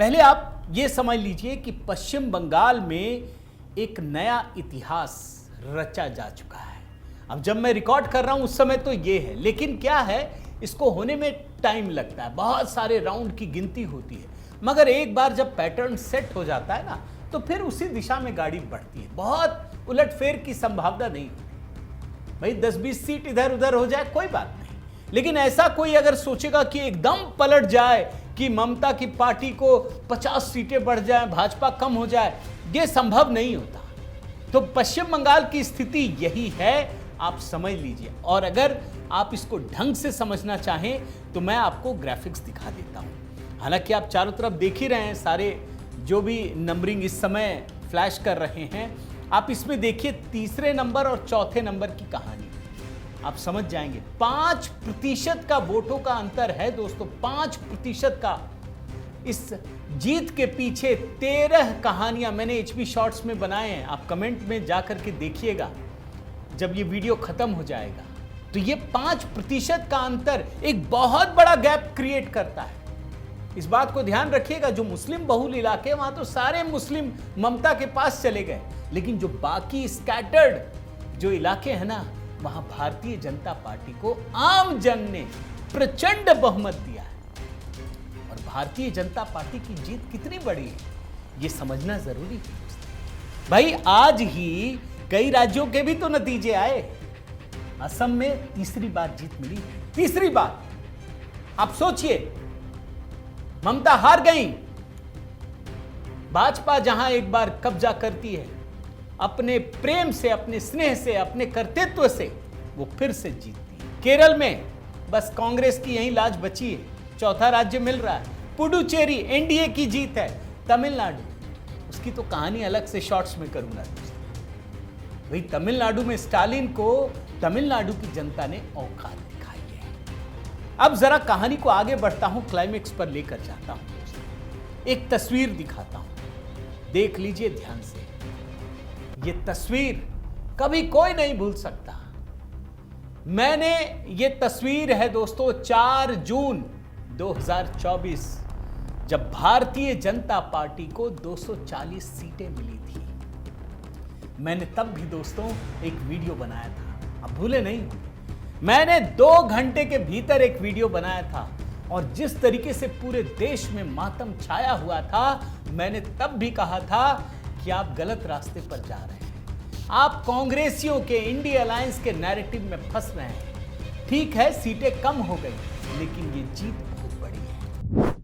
पहले आप ये समझ लीजिए कि पश्चिम बंगाल में एक नया इतिहास रचा जा चुका है। अब जब मैं रिकॉर्ड कर रहा हूं उस समय तो ये है, लेकिन क्या है, इसको होने में टाइम लगता है, बहुत सारे राउंड की गिनती होती है, मगर एक बार जब पैटर्न सेट हो जाता है ना, तो फिर उसी दिशा में गाड़ी बढ़ती है। बहुत उलटफेर की संभावना नहीं होती। भाई 10-20 सीट इधर उधर हो जाए कोई बात नहीं, लेकिन ऐसा कोई अगर सोचेगा कि एकदम पलट जाए, कि ममता की पार्टी को 50 सीटें बढ़ जाए, भाजपा कम हो जाए, यह संभव नहीं होता। तो पश्चिम बंगाल की स्थिति यही है, आप समझ लीजिए। और अगर आप इसको ढंग से समझना चाहें तो मैं आपको ग्राफिक्स दिखा देता हूं। हालांकि आप चारों तरफ देख ही रहे हैं, सारे जो भी नंबरिंग इस समय फ्लैश कर रहे हैं, आप इसमें देखिए तीसरे नंबर और चौथे नंबर की कहानी, आप समझ जाएंगे। 5% का वोटों का अंतर है दोस्तों, 5% का। इस जीत के पीछे 13 कहानियां मैंने एचबी शॉर्ट्स में बनाए हैं, आप कमेंट में जाकर के देखिएगा जब ये वीडियो खत्म हो जाएगा। तो ये 5% का अंतर एक बहुत बड़ा गैप क्रिएट करता है। इस बात को ध्यान रखिएगा, जो मुस्लिम बहुल इलाके वहां तो सारे मुस्लिम ममता के पास चले गए, लेकिन जो बाकी स्कैटर्ड जो इलाके हैं ना, वहां भारतीय जनता पार्टी को आम जन ने प्रचंड बहुमत दिया है। और भारतीय जनता पार्टी की जीत कितनी बड़ी है ये समझना जरूरी है। भाई आज ही कई राज्यों के भी तो नतीजे आए। असम में तीसरी बार जीत मिली, तीसरी बार। आप सोचिए, ममता हार गई, भाजपा जहां एक बार कब्जा करती है, अपने प्रेम से, अपने स्नेह से, अपने कर्तृत्व से वो फिर से जीतती है। केरल में बस कांग्रेस की यही लाज बची है, चौथा राज्य मिल रहा है। पुडुचेरी एनडीए की जीत है। तमिलनाडु, उसकी तो कहानी अलग से शॉर्ट्स में करूंगा। भाई तमिलनाडु में स्टालिन को तमिलनाडु की जनता ने औकात दिखाई है। अब जरा कहानी को आगे बढ़ता हूं, क्लाइमेक्स पर लेकर जाता हूं। एक तस्वीर दिखाता हूं, देख लीजिए ध्यान से। ये तस्वीर कभी कोई नहीं भूल सकता। मैंने ये तस्वीर है दोस्तों 4 जून 2024, जब भारतीय जनता पार्टी को 240 सीटें मिली थी। मैंने तब भी दोस्तों एक वीडियो बनाया था, अब भूले नहीं। मैंने 2 घंटे के भीतर एक वीडियो बनाया था, और जिस तरीके से पूरे देश में मातम छाया हुआ था, मैंने तब भी कहा था कि आप गलत रास्ते पर जा रहे हैं, आप कांग्रेसियों के इंडिया अलायंस के नैरेटिव में फंस रहे हैं। ठीक है, सीटें कम हो गई, लेकिन ये जीत बहुत बड़ी है।